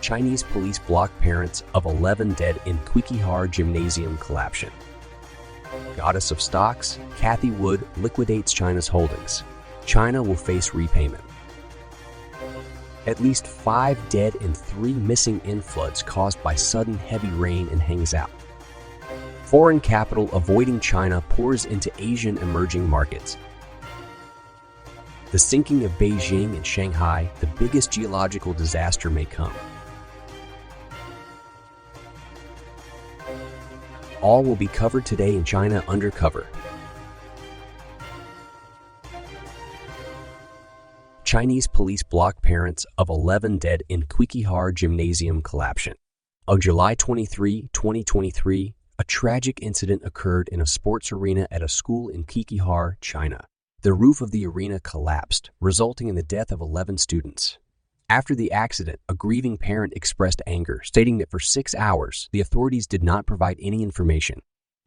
Chinese police block parents of 11 dead in Qiqihar Gymnasium Collapsion. Goddess of Stocks, Cathy Wood liquidates China's holdings. China will face repayment. At least 5 dead and 3 missing in floods caused by sudden heavy rain in Hangzhou. Foreign capital avoiding China pours into Asian emerging markets. The sinking of Beijing and Shanghai, the biggest geological disaster may come. All will be covered today in China Undercover. Chinese police block parents of 11 dead in Qiqihar Gymnasium Collapsion. On July 23, 2023, a tragic incident occurred in a sports arena at a school in Qiqihar, China. The roof of the arena collapsed, resulting in the death of 11 students. After the accident, a grieving parent expressed anger, stating that for 6 hours, the authorities did not provide any information.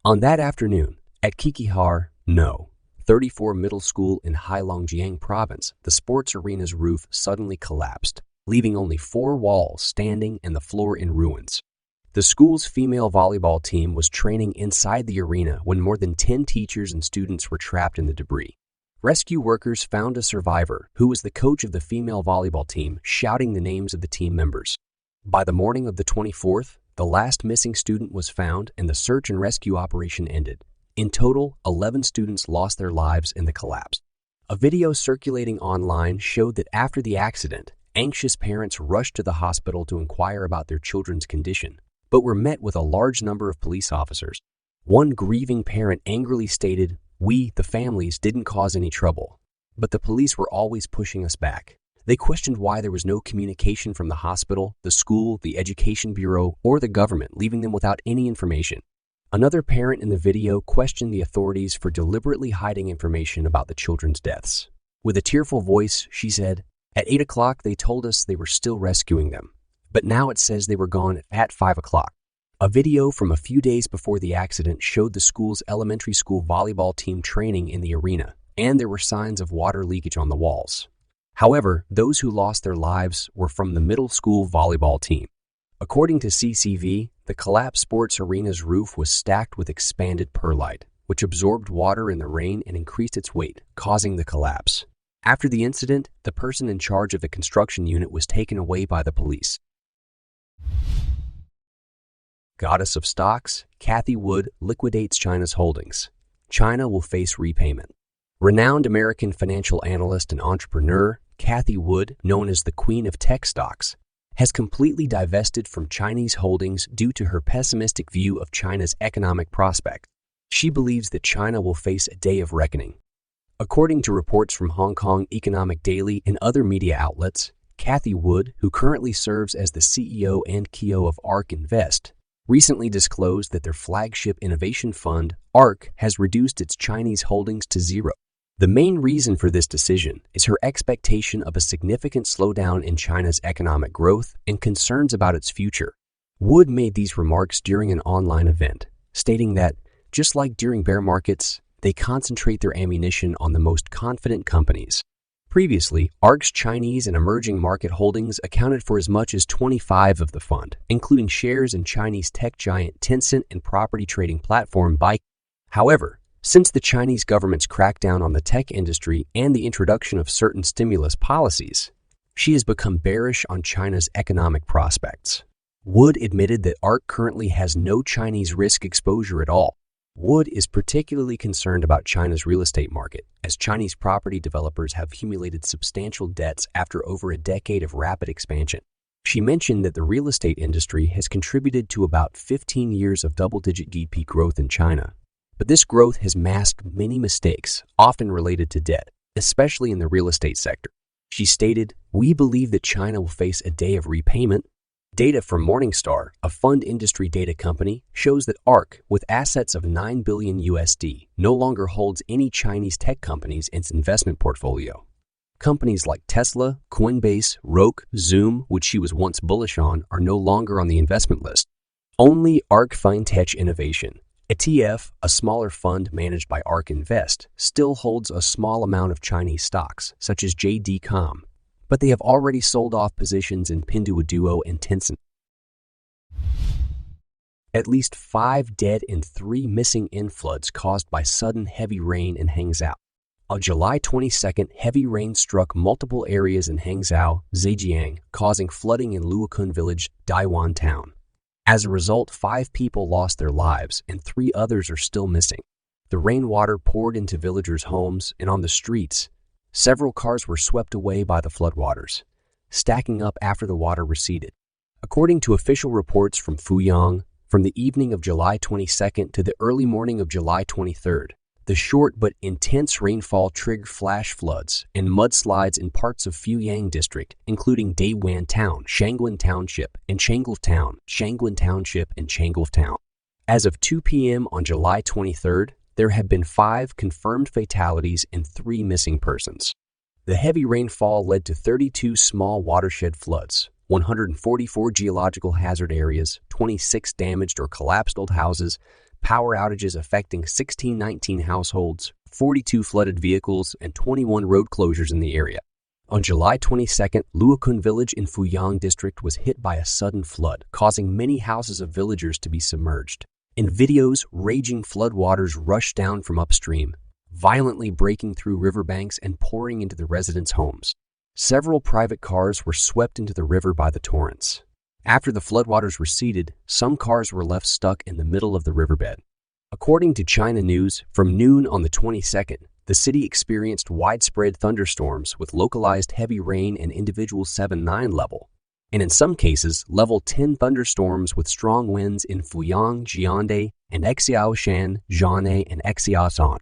On that afternoon, at Qiqihar No. 34 Middle School in Heilongjiang Province, the sports arena's roof suddenly collapsed, leaving only 4 walls standing and the floor in ruins. The school's female volleyball team was training inside the arena when more than 10 teachers and students were trapped in the debris. Rescue workers found a survivor, who was the coach of the female volleyball team, shouting the names of the team members. By the morning of the 24th, the last missing student was found and the search and rescue operation ended. In total, 11 students lost their lives in the collapse. A video circulating online showed that after the accident, anxious parents rushed to the hospital to inquire about their children's condition, but were met with a large number of police officers. One grieving parent angrily stated, "We, the families, didn't cause any trouble, but the police were always pushing us back." They questioned why there was no communication from the hospital, the school, the education bureau, or the government, leaving them without any information. Another parent in the video questioned the authorities for deliberately hiding information about the children's deaths. With a tearful voice, she said, "At 8 o'clock, they told us they were still rescuing them, but now it says they were gone at 5 o'clock. A video from a few days before the accident showed the school's elementary school volleyball team training in the arena, and there were signs of water leakage on the walls. However, those who lost their lives were from the middle school volleyball team. According to CCV, the collapsed sports arena's roof was stacked with expanded perlite, which absorbed water in the rain and increased its weight, causing the collapse. After the incident, the person in charge of the construction unit was taken away by the police. Goddess of Stocks, Cathy Wood liquidates China's holdings. China will face repayment. Renowned American financial analyst and entrepreneur Cathy Wood, known as the Queen of Tech Stocks, has completely divested from Chinese holdings due to her pessimistic view of China's economic prospects. She believes that China will face a day of reckoning. According to reports from Hong Kong Economic Daily and other media outlets, Cathy Wood, who currently serves as the CEO and CEO of ARK Invest, recently disclosed that their flagship innovation fund, ARK, has reduced its Chinese holdings to zero. The main reason for this decision is her expectation of a significant slowdown in China's economic growth and concerns about its future. Wood made these remarks during an online event, stating that, just like during bear markets, they concentrate their ammunition on the most confident companies. Previously, ARK's Chinese and emerging market holdings accounted for as much as 25% of the fund, including shares in Chinese tech giant Tencent and property trading platform Beijing. However, since the Chinese government's crackdown on the tech industry and the introduction of certain stimulus policies, she has become bearish on China's economic prospects. Wood admitted that ARK currently has no Chinese risk exposure at all. Wood is particularly concerned about China's real estate market, as Chinese property developers have accumulated substantial debts after over a decade of rapid expansion. She mentioned that the real estate industry has contributed to about 15 years of double-digit GDP growth in China. But this growth has masked many mistakes, often related to debt, especially in the real estate sector. She stated, "We believe that China will face a day of repayment." Data from Morningstar, a fund industry data company, shows that ARK, with assets of $9 billion USD, no longer holds any Chinese tech companies in its investment portfolio. Companies like Tesla, Coinbase, Roche, Zoom, which she was once bullish on, are no longer on the investment list. Only ARK Fintech Innovation, ETF, a smaller fund managed by ARK Invest, still holds a small amount of Chinese stocks, such as JD.com. but they have already sold off positions in Pinduoduo and Tencent. At least 5 dead and 3 missing in floods caused by sudden heavy rain in Hangzhou. On July 22nd, heavy rain struck multiple areas in Hangzhou, Zhejiang, causing flooding in Luokun village, Daiwan town. As a result, 5 people lost their lives and 3 others are still missing. The rainwater poured into villagers' homes and on the streets. Several cars were swept away by the floodwaters, stacking up after the water receded. According to official reports from Fuyang, from the evening of July 22nd to the early morning of July 23rd, the short but intense rainfall triggered flash floods and mudslides in parts of Fuyang district, including Daiwan Town, Shangguan Township, and Changle Town, Shangguan Township, and Changle Town. As of 2 p.m. on July 23rd, there have been 5 confirmed fatalities and 3 missing persons. The heavy rainfall led to 32 small watershed floods, 144 geological hazard areas, 26 damaged or collapsed old houses, power outages affecting 1619 households, 42 flooded vehicles, and 21 road closures in the area. On July 22nd, Luokun village in Fuyang district was hit by a sudden flood, causing many houses of villagers to be submerged. In videos, raging floodwaters rushed down from upstream, violently breaking through riverbanks and pouring into the residents' homes. Several private cars were swept into the river by the torrents. After the floodwaters receded, some cars were left stuck in the middle of the riverbed. According to China News, from noon on the 22nd, the city experienced widespread thunderstorms with localized heavy rain and individual 7-9 level, and in some cases, level 10 thunderstorms with strong winds in Fuyang, Jiande, and Xiaoshan, Zhane, and Xiaoshan.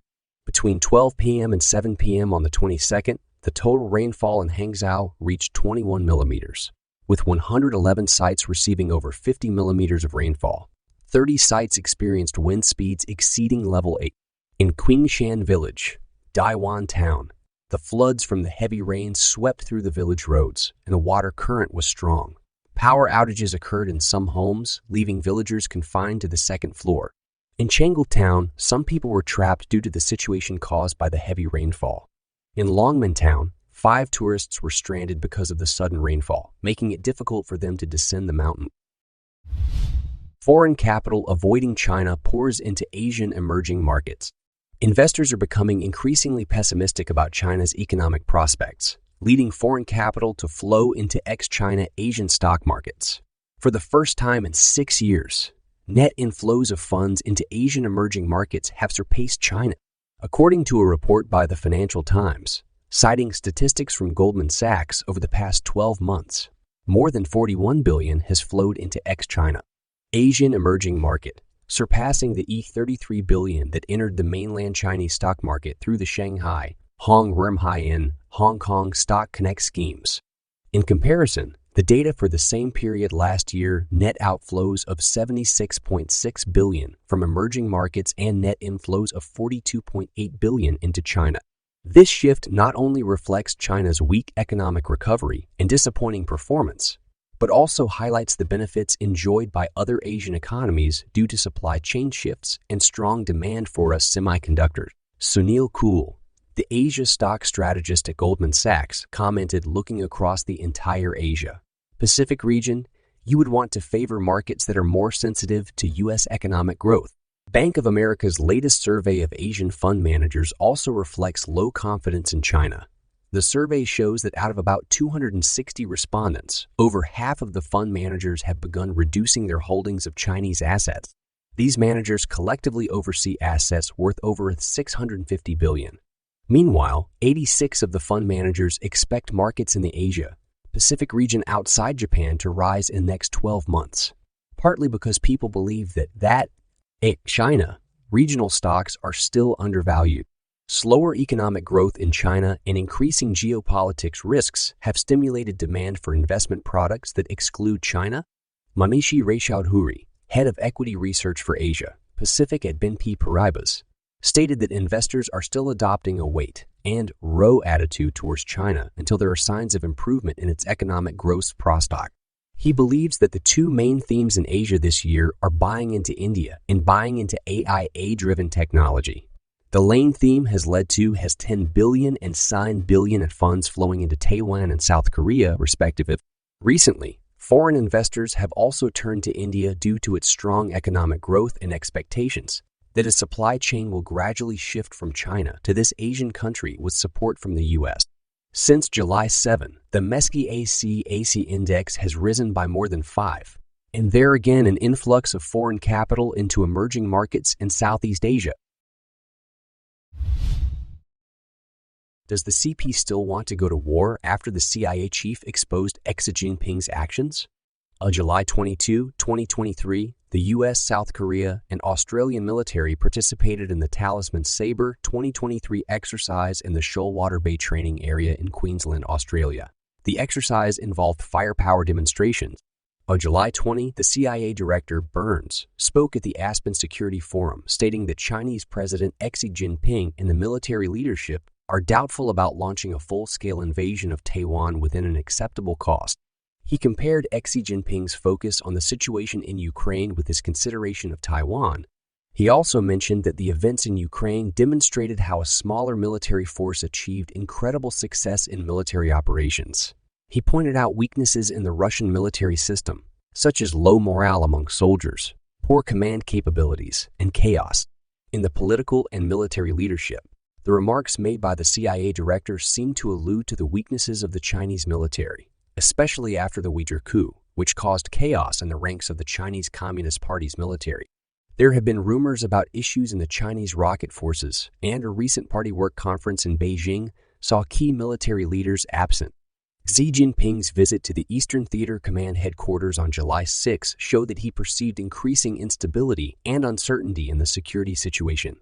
Between 12 p.m. and 7 p.m. on the 22nd, the total rainfall in Hangzhou reached 21 millimeters, with 111 sites receiving over 50 millimeters of rainfall. 30 sites experienced wind speeds exceeding level 8. In Qingshan village, Daiwan town, the floods from the heavy rain swept through the village roads, and the water current was strong. Power outages occurred in some homes, leaving villagers confined to the second floor. In Changle town, some people were trapped due to the situation caused by the heavy rainfall. In Longmen town, 5 tourists were stranded because of the sudden rainfall, making it difficult for them to descend the mountain. Foreign capital avoiding China pours into Asian emerging markets. Investors are becoming increasingly pessimistic about China's economic prospects, leading foreign capital to flow into ex-China Asian stock markets. For the first time in 6 years, net inflows of funds into Asian emerging markets have surpassed China. According to a report by the Financial Times, citing statistics from Goldman Sachs over the past 12 months, more than $41 billion has flowed into ex-China Asian emerging market, surpassing the $33 billion that entered the mainland Chinese stock market through the Shanghai, Hong Kong Stock Connect schemes. In comparison, the data for the same period last year, net outflows of $76.6 billion from emerging markets and net inflows of $42.8 billion into China. This shift not only reflects China's weak economic recovery and disappointing performance, but also highlights the benefits enjoyed by other Asian economies due to supply chain shifts and strong demand for semiconductors. Sunil Kool, the Asia stock strategist at Goldman Sachs, commented, looking across the entire Asia Pacific region, you would want to favor markets that are more sensitive to U.S. economic growth. Bank of America's latest survey of Asian fund managers also reflects low confidence in China. The survey shows that out of about 260 respondents, over half of the fund managers have begun reducing their holdings of Chinese assets. These managers collectively oversee assets worth over $650 billion. Meanwhile, 86 of the fund managers expect markets in the Asia Pacific region outside Japan to rise in the next 12 months, partly because people believe that China regional stocks are still undervalued. Slower economic growth in China and increasing geopolitics risks have stimulated demand for investment products that exclude China. Manishi Raychaudhuri, head of equity research for Asia Pacific at BNP Paribas, stated that investors are still adopting a wait and row attitude towards China until there are signs of improvement in its economic growth prospect. He believes that the two main themes in Asia this year are buying into India and buying into AI-driven technology. The lane theme has led to has 10 billion and 9 billion in funds flowing into Taiwan and South Korea, respectively. Recently, foreign investors have also turned to India due to its strong economic growth and expectations that a supply chain will gradually shift from China to this Asian country with support from the U.S. Since July 7, the MESCI AC index has risen by more than 5, and there again an influx of foreign capital into emerging markets in Southeast Asia. Does the CP still want to go to war after the CIA chief exposed Xi Jinping's actions? On July 22, 2023, the US, South Korea, and Australian military participated in the Talisman Sabre 2023 exercise in the Shoalwater Bay training area in Queensland, Australia. The exercise involved firepower demonstrations. On July 20, the CIA Director Burns spoke at the Aspen Security Forum, stating that Chinese President Xi Jinping and the military leadership are doubtful about launching a full-scale invasion of Taiwan within an acceptable cost. He compared Xi Jinping's focus on the situation in Ukraine with his consideration of Taiwan. He also mentioned that the events in Ukraine demonstrated how a smaller military force achieved incredible success in military operations. He pointed out weaknesses in the Russian military system, such as low morale among soldiers, poor command capabilities, and chaos in the political and military leadership. The remarks made by the CIA director seemed to allude to the weaknesses of the Chinese military, especially after the Uyghur coup, which caused chaos in the ranks of the Chinese Communist Party's military. There have been rumors about issues in the Chinese rocket forces, and a recent party work conference in Beijing saw key military leaders absent. Xi Jinping's visit to the Eastern Theater Command headquarters on July 6 showed that he perceived increasing instability and uncertainty in the security situation.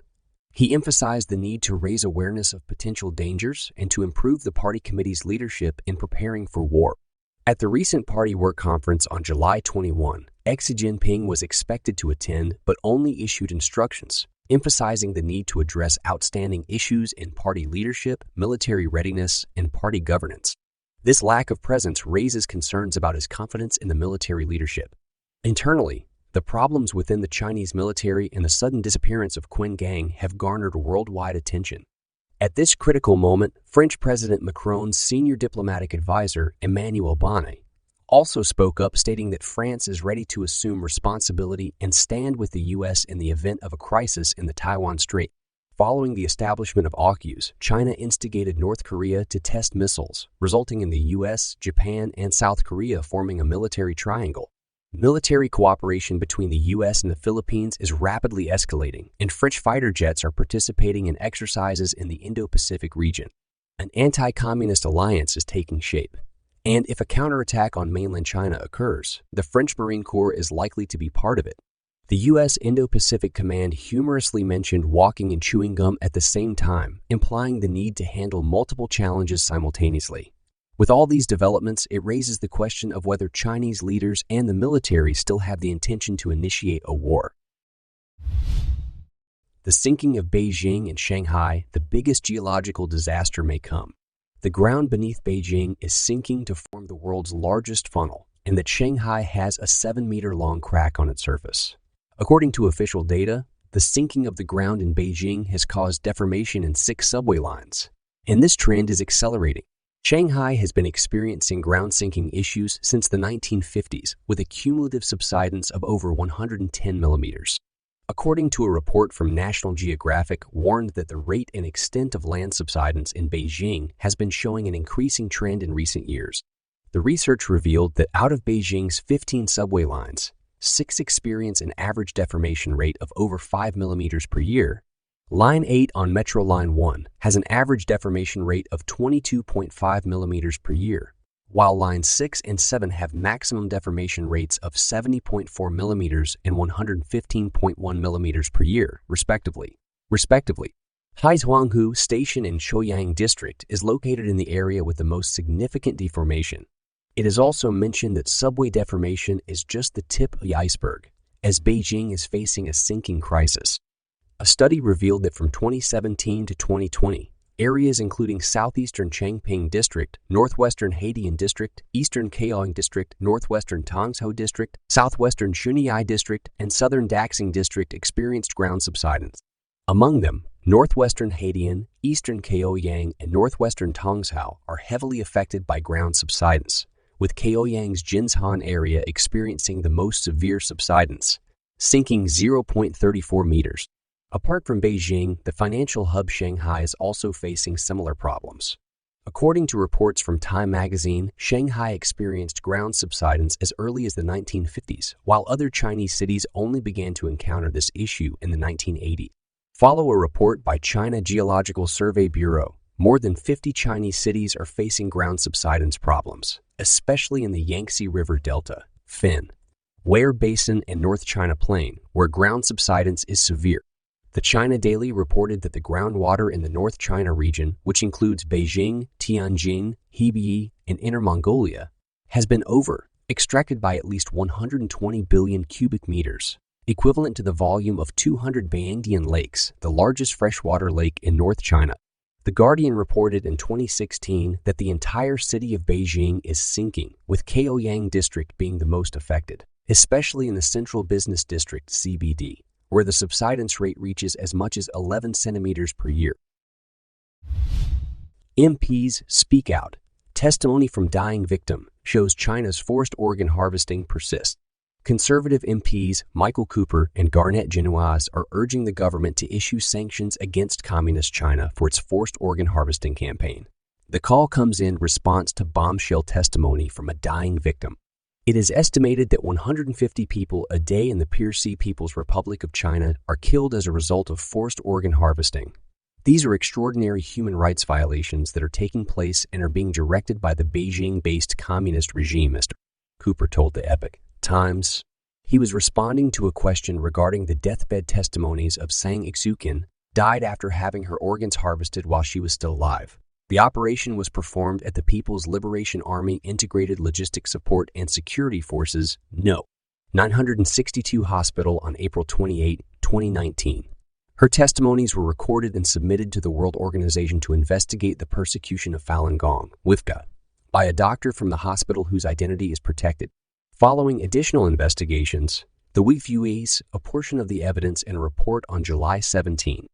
He emphasized the need to raise awareness of potential dangers and to improve the party committee's leadership in preparing for war. At the recent party work conference on July 21, Xi Jinping was expected to attend but only issued instructions, emphasizing the need to address outstanding issues in party leadership, military readiness, and party governance. This lack of presence raises concerns about his confidence in the military leadership. Internally, the problems within the Chinese military and the sudden disappearance of Qin Gang have garnered worldwide attention. At this critical moment, French President Macron's senior diplomatic advisor, Emmanuel Bonnet, also spoke up, stating that France is ready to assume responsibility and stand with the U.S. in the event of a crisis in the Taiwan Strait. Following the establishment of AUKUS, China instigated North Korea to test missiles, resulting in the U.S., Japan, and South Korea forming a military triangle. Military cooperation between the U.S. and the Philippines is rapidly escalating, and French fighter jets are participating in exercises in the Indo-Pacific region. An anti-communist alliance is taking shape, and if a counterattack on mainland China occurs, the French Marine Corps is likely to be part of it. The U.S. Indo-Pacific Command humorously mentioned walking and chewing gum at the same time, implying the need to handle multiple challenges simultaneously. With all these developments, it raises the question of whether Chinese leaders and the military still have the intention to initiate a war. The sinking of Beijing and Shanghai, the biggest geological disaster may come. The ground beneath Beijing is sinking to form the world's largest funnel, and that Shanghai has a 7-meter-long crack on its surface. According to official data, the sinking of the ground in Beijing has caused deformation in 6 subway lines, and this trend is accelerating. Shanghai has been experiencing ground sinking issues since the 1950s, with a cumulative subsidence of over 110 millimeters. According to a report from National Geographic, warned that the rate and extent of land subsidence in Beijing has been showing an increasing trend in recent years. The research revealed that out of Beijing's 15 subway lines, 6 experience an average deformation rate of over 5 millimeters per year. Line 8 on Metro Line 1 has an average deformation rate of 22.5 millimeters per year, while Lines 6 and 7 have maximum deformation rates of 70.4 millimeters and 115.1 millimeters per year, respectively. Haihuanghu Station in Shouyang District is located in the area with the most significant deformation. It is also mentioned that subway deformation is just the tip of the iceberg, as Beijing is facing a sinking crisis. A study revealed that from 2017 to 2020, areas including southeastern Changping District, northwestern Haidian District, eastern Kaohsiung District, northwestern Tongzhou District, southwestern Xunyi District, and southern Daxing District experienced ground subsidence. Among them, Northwestern Haidian, eastern Chaoyang, and northwestern Hangzhou are heavily affected by ground subsidence, with Chaoyang's Jinshan area experiencing the most severe subsidence, sinking 0.34 meters. Apart from Beijing, the financial hub Shanghai is also facing similar problems. According to reports from Time magazine, Shanghai experienced ground subsidence as early as the 1950s, while other Chinese cities only began to encounter this issue in the 1980s. Follow a report by China Geological Survey Bureau. More than 50 Chinese cities are facing ground subsidence problems, especially in the Yangtze River Delta, Fen, Weir Basin, and North China Plain, where ground subsidence is severe. The China Daily reported that the groundwater in the North China region, which includes Beijing, Tianjin, Hebei, and Inner Mongolia, has been extracted by at least 120 billion cubic meters, equivalent to the volume of 200 Bangdian lakes, the largest freshwater lake in North China. The Guardian reported in 2016 that the entire city of Beijing is sinking, with Chaoyang district being the most affected, especially in the Central Business District (CBD), where the subsidence rate reaches as much as 11 centimeters per year. MPs speak out. Testimony from dying victim shows China's forced organ harvesting persists. Conservative MPs Michael Cooper and Garnet Genoise are urging the government to issue sanctions against Communist China for its forced organ harvesting campaign. The call comes in response to bombshell testimony from a dying victim. It is estimated that 150 people a day in the PRC People's Republic of China are killed as a result of forced organ harvesting. These are extraordinary human rights violations that are taking place and are being directed by the Beijing-based communist regime, Mr. Cooper told the Epoch Times. He was responding to a question regarding the deathbed testimonies of Sang Ixukin, died after having her organs harvested while she was still alive. The operation was performed at the People's Liberation Army Integrated Logistic Support and Security Forces, No. 962 Hospital on April 28, 2019. Her testimonies were recorded and submitted to the World Organization to Investigate the Persecution of Falun Gong, WIFGA, by a doctor from the hospital whose identity is protected. Following additional investigations, the WIFGA released a portion of the evidence in a report on July 17.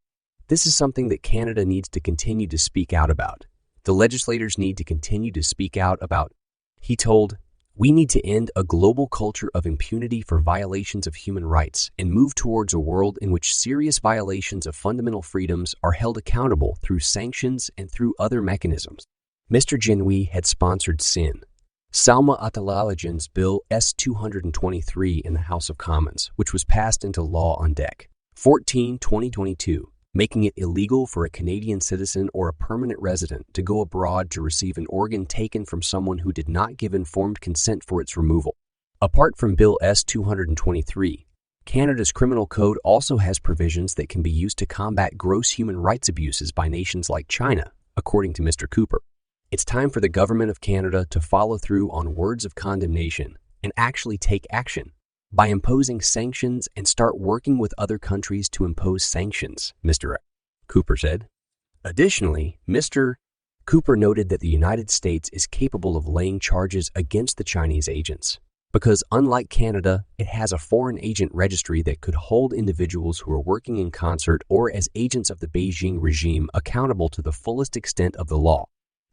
This is something that Canada needs to continue to speak out about. The legislators need to continue to speak out about, he told. We need to end a global culture of impunity for violations of human rights and move towards a world in which serious violations of fundamental freedoms are held accountable through sanctions and through other mechanisms. Mr. Jinhui had sponsored Sin Salma Atalalajan's Bill S-223 in the House of Commons, which was passed into law on Dec. 14, 2022, making it illegal for a Canadian citizen or a permanent resident to go abroad to receive an organ taken from someone who did not give informed consent for its removal. Apart from Bill S-223, Canada's criminal code also has provisions that can be used to combat gross human rights abuses by nations like China, according to Mr. Cooper. It's time for the government of Canada to follow through on words of condemnation and actually take action by imposing sanctions and start working with other countries to impose sanctions, Mr. Cooper said. Additionally, Mr. Cooper noted that the United States is capable of laying charges against the Chinese agents because, unlike Canada, it has a foreign agent registry that could hold individuals who are working in concert or as agents of the Beijing regime accountable to the fullest extent of the law.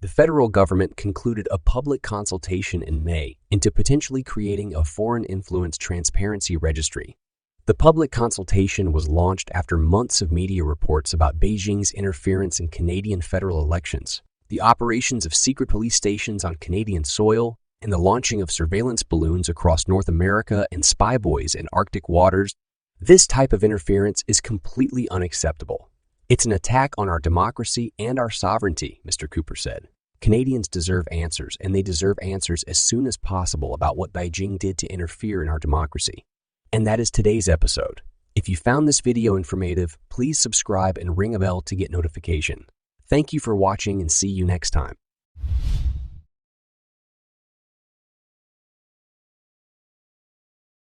The federal government concluded a public consultation in May into potentially creating a foreign influence transparency registry. The public consultation was launched after months of media reports about Beijing's interference in Canadian federal elections, the operations of secret police stations on Canadian soil, and the launching of surveillance balloons across North America and spy buoys in Arctic waters. This type of interference is completely unacceptable. It's an attack on our democracy and our sovereignty, Mr. Cooper said. Canadians deserve answers, and they deserve answers as soon as possible about what Beijing did to interfere in our democracy. And that is today's episode. If you found this video informative, please subscribe and ring a bell to get notification. Thank you for watching and see you next time.